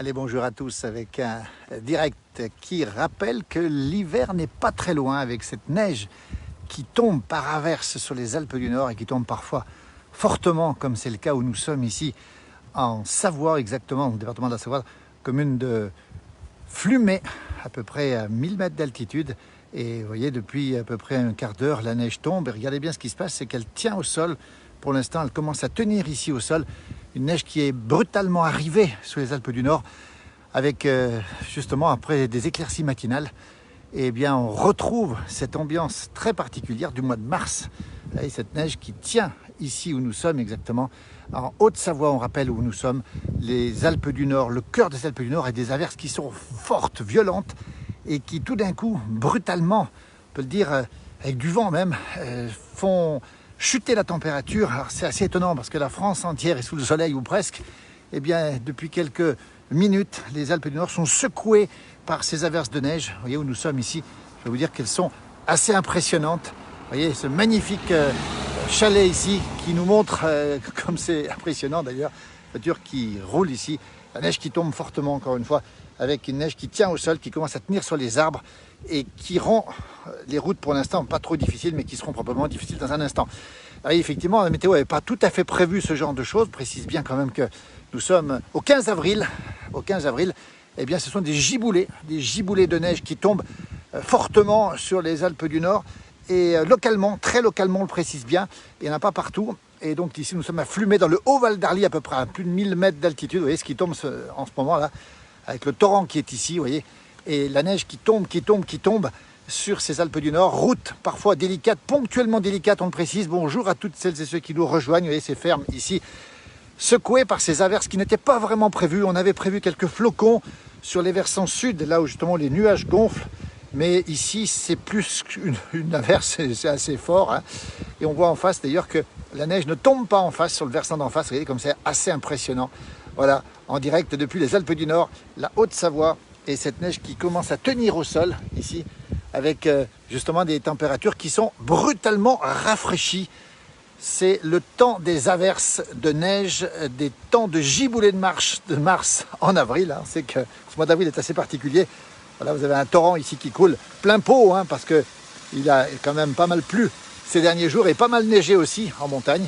Allez, bonjour à tous avec un direct qui rappelle que l'hiver n'est pas très loin avec cette neige qui tombe par averse sur les Alpes du Nord et qui tombe parfois fortement, comme c'est le cas où nous sommes ici en Savoie, exactement, au département de la Savoie, commune de Flumet, à peu près à 1000 mètres d'altitude. Et vous voyez, depuis à peu près un quart d'heure, la neige tombe. Et regardez bien ce qui se passe, c'est qu'elle tient au sol. Pour l'instant, elle commence à tenir ici au sol. Une neige qui est brutalement arrivée sur les Alpes du Nord, avec justement après des éclaircies matinales. Et bien, on retrouve cette ambiance très particulière du mois de mars. Et cette neige qui tient ici où nous sommes exactement, en Haute-Savoie, on rappelle où nous sommes, les Alpes du Nord, le cœur des Alpes du Nord, et des averses qui sont fortes, violentes, et qui tout d'un coup, brutalement, on peut le dire, avec du vent même, font chuter la température. Alors c'est assez étonnant parce que la France entière est sous le soleil ou presque. Eh bien, depuis quelques minutes, les Alpes du Nord sont secouées par ces averses de neige. Vous voyez où nous sommes ici, je vais vous dire qu'elles sont assez impressionnantes. Vous voyez ce magnifique chalet ici qui nous montre, comme c'est impressionnant d'ailleurs, la voiture qui roule ici, la neige qui tombe fortement encore une fois, avec une neige qui tient au sol, qui commence à tenir sur les arbres et qui rend les routes pour l'instant pas trop difficiles, mais qui seront probablement difficiles dans un instant. Alors, effectivement, la météo n'avait pas tout à fait prévu ce genre de choses. Je précise bien quand même que nous sommes au 15 avril. Au 15 avril, eh bien, ce sont des giboulées de neige qui tombent fortement sur les Alpes du Nord. Et localement, très localement, on le précise bien, il n'y en a pas partout. Et donc ici, nous sommes à Flumet, dans le Haut-Val d'Arly, à peu près à plus de 1000 mètres d'altitude. Vous voyez ce qui tombe en ce moment-là, avec le torrent qui est ici, vous voyez, et la neige qui tombe sur ces Alpes du Nord. Route parfois délicate, ponctuellement délicate, on le précise. Bonjour à toutes celles et ceux qui nous rejoignent. Vous voyez ces fermes ici, secouées par ces averses qui n'étaient pas vraiment prévues. On avait prévu quelques flocons sur les versants sud, là où justement les nuages gonflent. Mais ici, c'est plus qu'une averse, c'est assez fort. Hein. Et on voit en face d'ailleurs que la neige ne tombe pas en face, sur le versant d'en face. Vous voyez comme c'est assez impressionnant. Voilà, en direct depuis les Alpes du Nord, la Haute-Savoie, et cette neige qui commence à tenir au sol ici, avec justement des températures qui sont brutalement rafraîchies. C'est le temps des averses de neige, des temps de giboulée de mars en avril. Hein. C'est que ce mois d'avril est assez particulier. Voilà, vous avez un torrent ici qui coule plein pot, hein, parce qu'il a quand même pas mal plu ces derniers jours et pas mal neigé aussi en montagne.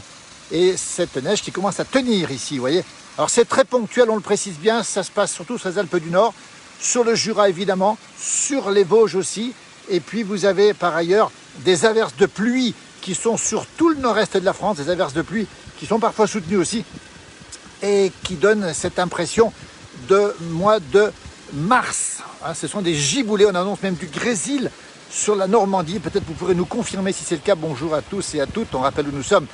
Et cette neige qui commence à tenir ici, vous voyez. Alors c'est très ponctuel, on le précise bien, ça se passe surtout sur les Alpes du Nord, sur le Jura évidemment, sur les Vosges aussi. Et puis vous avez par ailleurs des averses de pluie qui sont sur tout le nord-est de la France, des averses de pluie qui sont parfois soutenues aussi et qui donnent cette impression de mois de mars. Hein, ce sont des giboulées, on annonce même du grésil sur la Normandie. Peut-être vous pourrez nous confirmer si c'est le cas. Bonjour à tous et à toutes. On rappelle où nous sommes,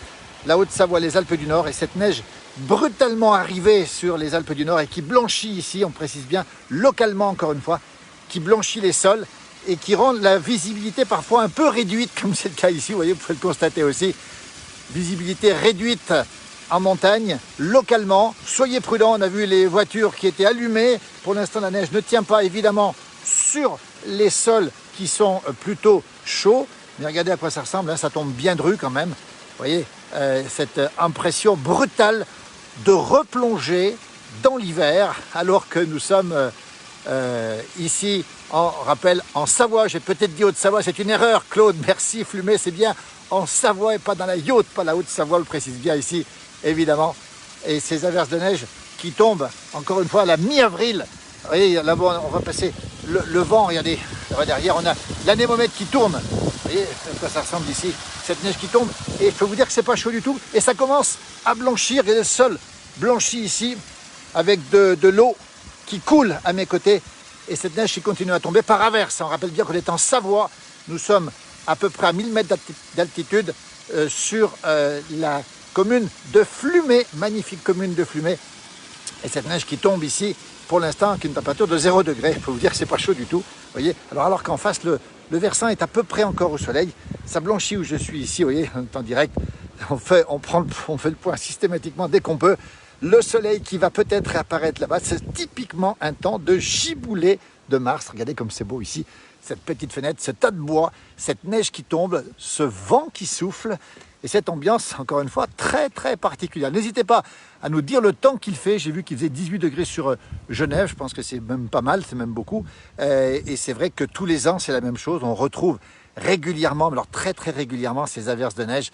la Haute-Savoie, les Alpes du Nord, et cette neige brutalement arrivée sur les Alpes du Nord et qui blanchit ici, on précise bien, localement encore une fois, qui blanchit les sols et qui rend la visibilité parfois un peu réduite, comme c'est le cas ici, vous voyez, vous pouvez le constater aussi. Visibilité réduite en montagne, localement. Soyez prudents, on a vu les voitures qui étaient allumées. Pour l'instant, la neige ne tient pas évidemment sur les sols qui sont plutôt chauds. Mais regardez à quoi ça ressemble, hein, ça tombe bien dru quand même. Vous voyez, cette impression brutale de replonger dans l'hiver, alors que nous sommes ici, on rappelle, en Savoie. J'ai peut-être dit Haute-Savoie, c'est une erreur, Claude, merci. Flumet, c'est bien en Savoie et pas dans la Yaute, pas la Haute-Savoie, on le précise bien ici, évidemment. Et ces averses de neige qui tombent, encore une fois, à la mi-avril. Vous voyez, là-bas, on va passer le vent, regardez, là derrière, on a l'anémomètre qui tourne. Vous voyez à quoi ça ressemble ici, cette neige qui tombe. Et je peux vous dire que c'est pas chaud du tout. Et ça commence à blanchir, et le sol blanchit ici, avec de l'eau qui coule à mes côtés. Et cette neige qui continue à tomber par averse. On rappelle bien qu'on est en Savoie. Nous sommes à peu près à 1000 mètres d'altitude sur la commune de Flumet, magnifique commune de Flumet. Et cette neige qui tombe ici, pour l'instant, avec une température de 0 degré. Il faut vous dire que c'est pas chaud du tout. Voyez. Alors qu'en face, le versant est à peu près encore au soleil. Ça blanchit où je suis ici, vous voyez, en direct. On fait le point systématiquement dès qu'on peut. Le soleil qui va peut-être réapparaître là-bas, c'est typiquement un temps de giboulée de mars. Regardez comme c'est beau ici, cette petite fenêtre, ce tas de bois, cette neige qui tombe, ce vent qui souffle. Et cette ambiance, encore une fois, très très particulière. N'hésitez pas à nous dire le temps qu'il fait. J'ai vu qu'il faisait 18 degrés sur Genève. Je pense que c'est même pas mal, c'est même beaucoup. Et c'est vrai que tous les ans, c'est la même chose. On retrouve régulièrement, alors très très régulièrement, ces averses de neige.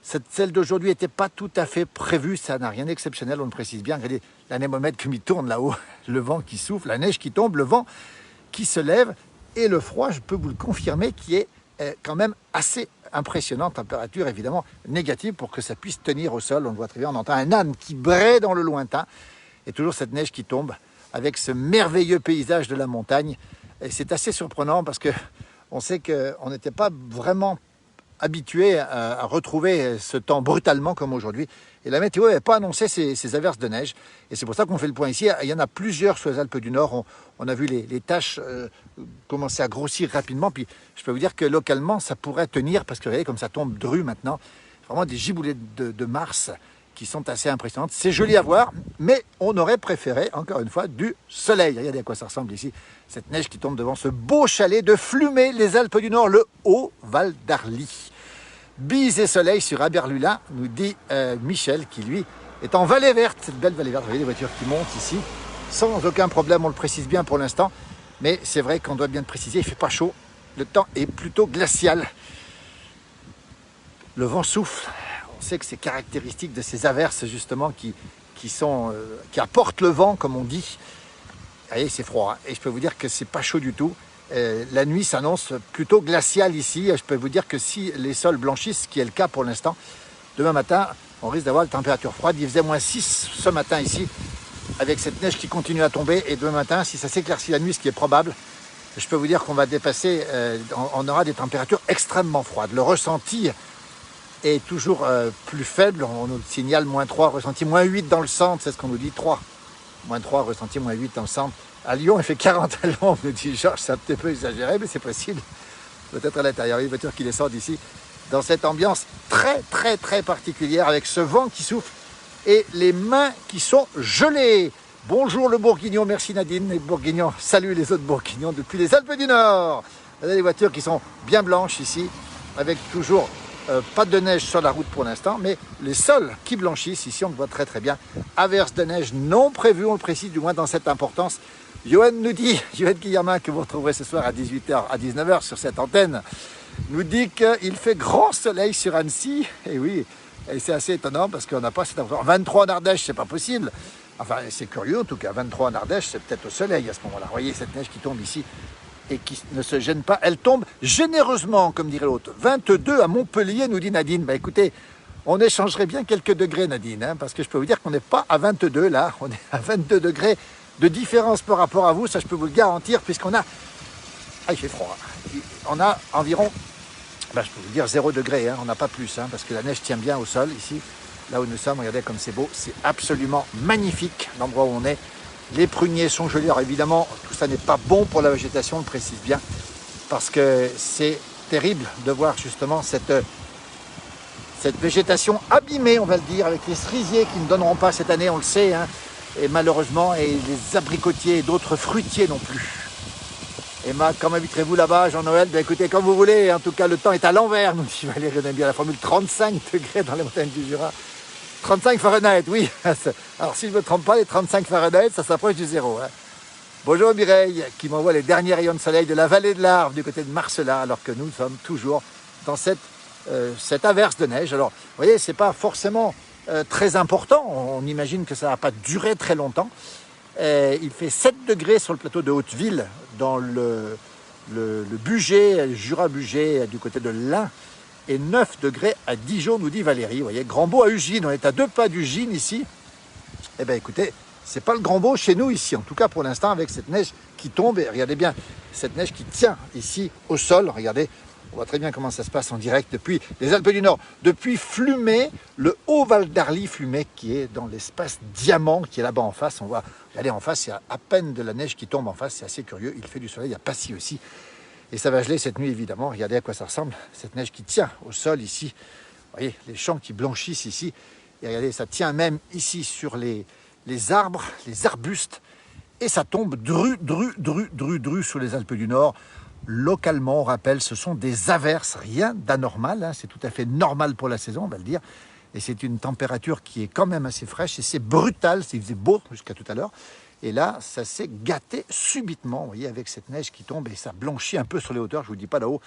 Celle d'aujourd'hui n'était pas tout à fait prévue. Ça n'a rien d'exceptionnel, on le précise bien. Regardez l'anémomètre comme il tourne là-haut. Le vent qui souffle, la neige qui tombe, le vent qui se lève. Et le froid, je peux vous le confirmer, qui est quand même assez impressionnant, température évidemment négative pour que ça puisse tenir au sol. On le voit très bien, on entend un âne qui braie dans le lointain et toujours cette neige qui tombe avec ce merveilleux paysage de la montagne. Et c'est assez surprenant parce que on sait qu'on n'était pas vraiment habitué à retrouver ce temps brutalement comme aujourd'hui. Et la météo n'avait pas annoncé ces averses de neige. Et c'est pour ça qu'on fait le point ici. Il y en a plusieurs sur les Alpes du Nord. On a vu les taches commencer à grossir rapidement. Puis je peux vous dire que localement, ça pourrait tenir parce que vous voyez comme ça tombe dru maintenant. Vraiment des giboulées de Mars qui sont assez impressionnantes. C'est joli à voir, mais on aurait préféré, encore une fois, du soleil. Regardez à quoi ça ressemble ici. Cette neige qui tombe devant ce beau chalet de Flumé, les Alpes du Nord, le Haut-Val d'Arly. Bise et soleil sur Aberlula, nous dit Michel, qui lui est en vallée verte, cette belle vallée verte. Vous voyez les voitures qui montent ici, sans aucun problème, on le précise bien pour l'instant. Mais c'est vrai qu'on doit bien le préciser, il ne fait pas chaud, le temps est plutôt glacial. Le vent souffle, on sait que c'est caractéristique de ces averses justement qui apportent le vent, comme on dit. Vous voyez, c'est froid, hein. Et je peux vous dire que c'est pas chaud du tout. La nuit s'annonce plutôt glaciale ici. Je peux vous dire que si les sols blanchissent, ce qui est le cas pour l'instant, demain matin, on risque d'avoir la température froide. Il faisait -6 ce matin ici, avec cette neige qui continue à tomber. Et demain matin, si ça s'éclaircit la nuit, ce qui est probable, je peux vous dire qu'on va dépasser, on aura des températures extrêmement froides. Le ressenti est toujours plus faible. On nous signale -3, ressenti -8 dans le centre, c'est ce qu'on nous dit, -3, ressenti -8 dans le centre. À Lyon, il fait 40 à Lyon, me dit Georges, c'est un petit peu exagéré, mais c'est possible. Peut-être à l'intérieur, il y a une voiture qui descend d'ici, dans cette ambiance très, très, très particulière, avec ce vent qui souffle et les mains qui sont gelées. Bonjour le Bourguignon, merci Nadine. Les Bourguignons, salut les autres Bourguignons depuis les Alpes du Nord. Vous avez des voitures qui sont bien blanches ici, avec toujours pas de neige sur la route pour l'instant, mais les sols qui blanchissent, ici on le voit très très bien. Averses de neige non prévues, on le précise du moins dans cette importance. Johan nous dit, Johan Guillermin, que vous retrouverez ce soir à 18h, à 19h sur cette antenne, nous dit qu'il fait grand soleil sur Annecy. Et oui, et c'est assez étonnant parce qu'on n'a pas cette information. 23 en Ardèche, c'est pas possible. Enfin, c'est curieux en tout cas. 23 en Ardèche, c'est peut-être au soleil à ce moment-là. Vous voyez cette neige qui tombe ici et qui ne se gêne pas. Elle tombe généreusement, comme dirait l'autre. 22 à Montpellier, nous dit Nadine. Bah écoutez, on échangerait bien quelques degrés, Nadine, hein, parce que je peux vous dire qu'on n'est pas à 22 là. On est à 22 degrés de différence par rapport à vous, ça je peux vous le garantir, puisqu'on a... Ah, il fait froid. On a environ, je peux vous dire 0 degré, hein, on n'a pas plus, hein, parce que la neige tient bien au sol, ici, là où nous sommes. Regardez comme c'est beau, c'est absolument magnifique, l'endroit où on est. Les pruniers sont jolis, alors évidemment, tout ça n'est pas bon pour la végétation, on le précise bien, parce que c'est terrible de voir justement cette végétation abîmée, on va le dire, avec les cerisiers qui ne donneront pas cette année, on le sait, hein, et malheureusement, et les abricotiers et d'autres fruitiers non plus. Emma, quand m'inviterez-vous là-bas, Jean-Noël? Ben écoutez, comme vous voulez, en tout cas, le temps est à l'envers, nous dit Valérie, on aime bien la formule 35 degrés dans les montagnes du Jura. 35 Fahrenheit, oui. Alors, si je ne me trompe pas, les 35 Fahrenheit, ça s'approche du zéro. Hein. Bonjour Mireille, qui m'envoie les derniers rayons de soleil de la vallée de l'Arve, du côté de Marcella, alors que nous sommes toujours dans cette averse de neige. Alors, vous voyez, c'est pas forcément très important. On imagine que ça ne va pas durer très longtemps. Il fait 7 degrés sur le plateau de Hauteville, dans le Bugey, le Jura-Bugey, du côté de l'Ain, et 9 degrés à Dijon, nous dit Valérie. Vous voyez, Grand Beau à Ugine, on est à 2 pas d'Ugine ici. Eh bien écoutez, c'est pas le grand beau chez nous ici, en tout cas pour l'instant, avec cette neige qui tombe. Et regardez bien, cette neige qui tient ici au sol. Regardez, on voit très bien comment ça se passe en direct depuis les Alpes du Nord, depuis Flumé, le Haut-Val d'Arly, Flumé, qui est dans l'espace Diamant, qui est là-bas en face. On voit, regardez en face, il y a à peine de la neige qui tombe en face, c'est assez curieux. Il fait du soleil, il y a Passy aussi. Et ça va geler cette nuit, évidemment. Regardez à quoi ça ressemble, cette neige qui tient au sol ici. Vous voyez, les champs qui blanchissent ici. Et regardez, ça tient même ici sur les arbres, les arbustes. Et ça tombe dru sur les Alpes du Nord. localement, on rappelle, ce sont des averses, rien d'anormal, hein, c'est tout à fait normal pour la saison, on va le dire. Et c'est une température qui est quand même assez fraîche et c'est brutal, il faisait beau jusqu'à tout à l'heure. Et là, ça s'est gâté subitement, vous voyez, avec cette neige qui tombe et ça blanchit un peu sur les hauteurs, je ne vous dis pas là-haut.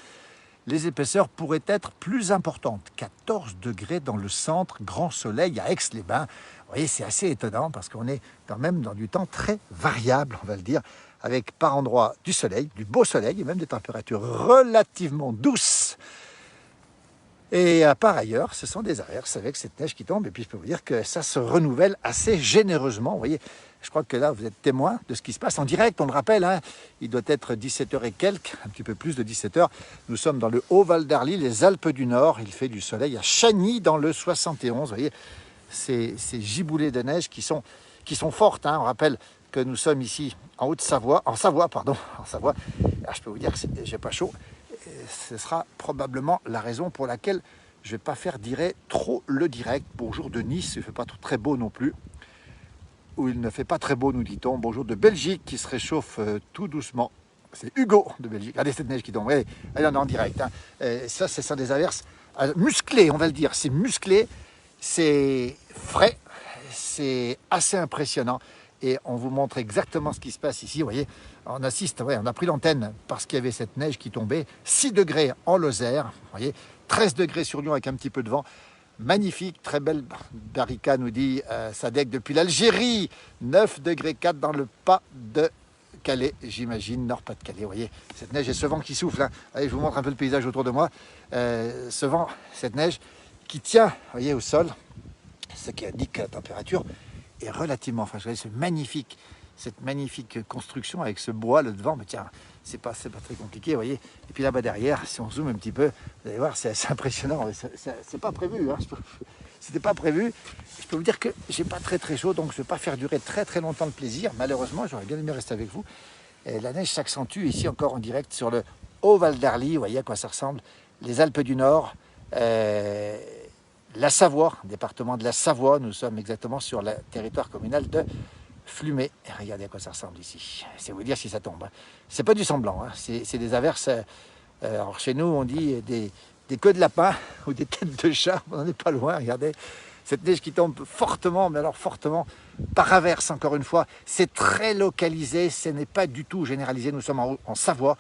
Les épaisseurs pourraient être plus importantes. 14 degrés dans le centre, grand soleil à Aix-les-Bains. Vous voyez, c'est assez étonnant parce qu'on est quand même dans du temps très variable, on va le dire, avec par endroits du soleil, du beau soleil et même des températures relativement douces. Et par ailleurs, ce sont des averses avec cette neige qui tombe. Et puis je peux vous dire que ça se renouvelle assez généreusement. Vous voyez, je crois que là, vous êtes témoin de ce qui se passe en direct. On le rappelle, hein, il doit être 17h et quelques, un petit peu plus de 17h. Nous sommes dans le Haut-Val d'Arly, les Alpes du Nord. Il fait du soleil à Chagny dans le 71. Vous voyez, ces giboulées de neige qui sont fortes. Hein. On rappelle que nous sommes ici en Haute-Savoie, en Savoie. Alors, je peux vous dire que j'ai pas chaud. Ce sera probablement la raison pour laquelle je ne vais pas faire trop le direct. Bonjour de Nice, il ne fait pas très beau non plus. Ou il ne fait pas très beau, nous dit-on. Bonjour de Belgique qui se réchauffe tout doucement. C'est Hugo de Belgique. Regardez cette neige qui tombe. Allez, on est en direct. Hein. Ça, ce sont des averses musclées, on va le dire. C'est musclé, c'est frais, c'est assez impressionnant. Et on vous montre exactement ce qui se passe ici. Vous voyez, on assiste, on a pris l'antenne parce qu'il y avait cette neige qui tombait. 6 degrés en Lozère, vous voyez, 13 degrés sur Lyon avec un petit peu de vent. Magnifique, très belle. Darika nous dit Sadek depuis l'Algérie. 9 degrés 4 dans le pas de Calais, j'imagine, Nord-Pas-de-Calais. Vous voyez, cette neige et ce vent qui souffle. Hein. Allez, je vous montre un peu le paysage autour de moi. Ce vent, cette neige qui tient, vous voyez, au sol, ce qui indique que la température est relativement fraîche. C'est magnifique, cette magnifique construction avec ce bois là devant. Mais tiens, c'est pas très compliqué, vous voyez. Et puis là-bas derrière, si on zoome un petit peu, vous allez voir, c'est assez impressionnant. C'est pas prévu, hein. C'était pas prévu. Je peux vous dire que j'ai pas très chaud, donc je vais pas faire durer très longtemps le plaisir. Malheureusement, j'aurais bien aimé rester avec vous. Et la neige s'accentue ici encore en direct sur le Haut-Val d'Arly. Vous voyez à quoi ça ressemble. Les Alpes du Nord. La Savoie, département de la Savoie, nous sommes exactement sur le territoire communal de Flumet. Et regardez à quoi ça ressemble ici. C'est vous dire si ça tombe. Hein. C'est pas du semblant, hein. C'est des averses. Alors chez nous, on dit des queues de lapin ou des têtes de chat. On n'en est pas loin, regardez. Cette neige qui tombe fortement, mais alors fortement, par averse encore une fois. C'est très localisé, ce n'est pas du tout généralisé. Nous sommes en Savoie,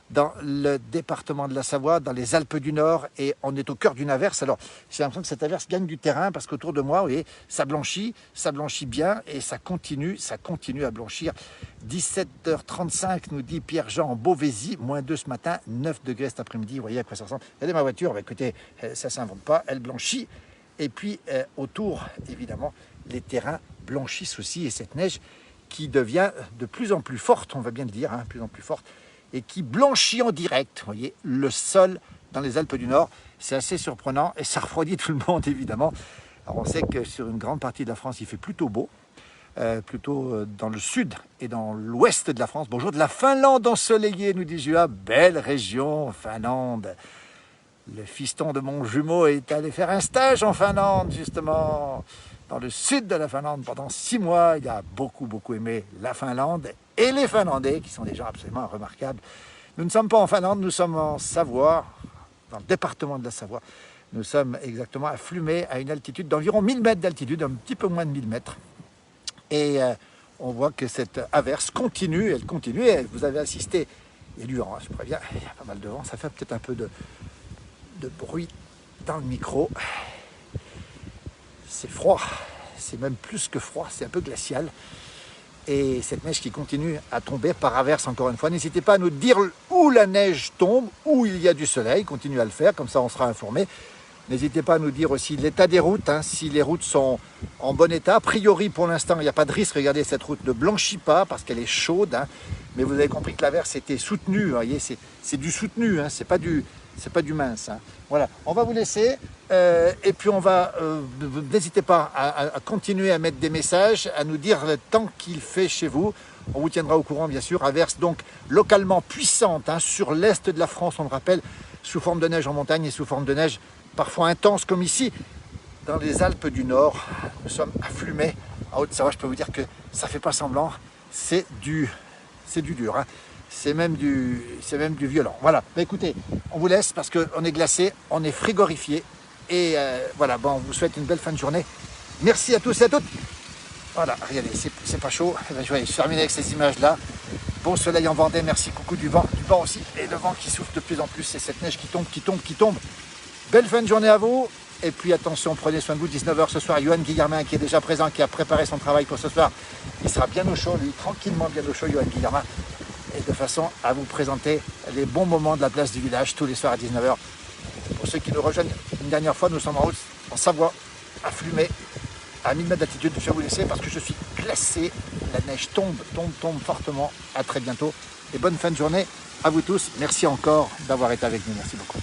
dans le département de la Savoie, dans les Alpes du Nord, et on est au cœur d'une averse. Alors, j'ai l'impression que cette averse gagne du terrain, parce qu'autour de moi, vous voyez, ça blanchit bien, et ça continue à blanchir. 17h35, nous dit Pierre-Jean en Beauvaisis, -2 ce matin, 9 degrés cet après-midi, vous voyez à quoi ça ressemble. Regardez ma voiture, bah, écoutez, ça ne s'invente pas, elle blanchit, et puis autour, évidemment, les terrains blanchissent aussi, et cette neige qui devient de plus en plus forte, on va bien le dire, hein, de plus en plus forte, et qui blanchit en direct, vous voyez, le sol dans les Alpes du Nord. C'est assez surprenant et ça refroidit tout le monde, évidemment. Alors on sait que sur une grande partie de la France, il fait plutôt beau, plutôt dans le sud et dans l'ouest de la France. Bonjour de la Finlande ensoleillée, nous dit Jua, belle région, Finlande. Le fiston de mon jumeau est allé faire un stage en Finlande, justement, dans le sud de la Finlande, pendant 6 mois. Il a beaucoup aimé la Finlande et les Finlandais, qui sont des gens absolument remarquables. Nous ne sommes pas en Finlande, nous sommes en Savoie, dans le département de la Savoie. Nous sommes exactement à Flumet, à une altitude d'environ 1000 mètres d'altitude, un petit peu moins de 1000 mètres. Et on voit que cette averse continue, elle continue, et vous avez assisté, il y a du vent, hein, je préviens, il y a pas mal de vent, ça fait peut-être un peu de bruit dans le micro. C'est froid, c'est même plus que froid, c'est un peu glacial. Et cette neige qui continue à tomber par averse encore une fois. N'hésitez pas à nous dire où la neige tombe, où il y a du soleil, continuez à le faire, comme ça on sera informé. N'hésitez pas à nous dire aussi l'état des routes, hein, si les routes sont en bon état. A priori, pour l'instant, il n'y a pas de risque. Regardez, cette route ne blanchit pas parce qu'elle est chaude. Hein, mais vous avez compris que l'averse était soutenue. Vous voyez, c'est du soutenu, hein, c'est pas du mince. Hein. Voilà, on va vous laisser. Et puis on va, n'hésitez pas à continuer à mettre des messages, à nous dire le temps qu'il fait chez vous. On vous tiendra au courant, bien sûr. Averse donc localement puissante, hein, sur l'est de la France, on le rappelle, sous forme de neige en montagne et sous forme de neige parfois intense comme ici, dans les Alpes du Nord. Nous sommes à Flumet, en Haute-Savoie. Je peux vous dire que ça ne fait pas semblant, c'est du dur. Hein. c'est même du violent. Voilà, bah, écoutez, on vous laisse parce qu'on est glacé, on est frigorifié. Et voilà, bon, on vous souhaite une belle fin de journée. Merci à tous et à toutes. Voilà, regardez, c'est pas chaud. Je vais terminer avec ces images-là. Bon soleil en Vendée, merci, coucou du vent aussi. Et le vent qui souffle de plus en plus, et cette neige qui tombe, qui tombe, qui tombe. Belle fin de journée à vous. Et puis attention, prenez soin de vous. 19 h ce soir, Johan Guillermin qui est déjà présent, qui a préparé son travail pour ce soir. Il sera bien au chaud, lui, tranquillement bien au chaud, Johan Guillermin. Et de façon à vous présenter les bons moments de la place du village tous les soirs à 19 h. Pour ceux qui nous rejoignent une dernière fois, nous sommes en Savoie, à Flumet, à 1000 mètres d'altitude. Je vais vous laisser parce que je suis glacé. La neige tombe fortement. À très bientôt et bonne fin de journée à vous tous. Merci encore d'avoir été avec nous. Merci beaucoup.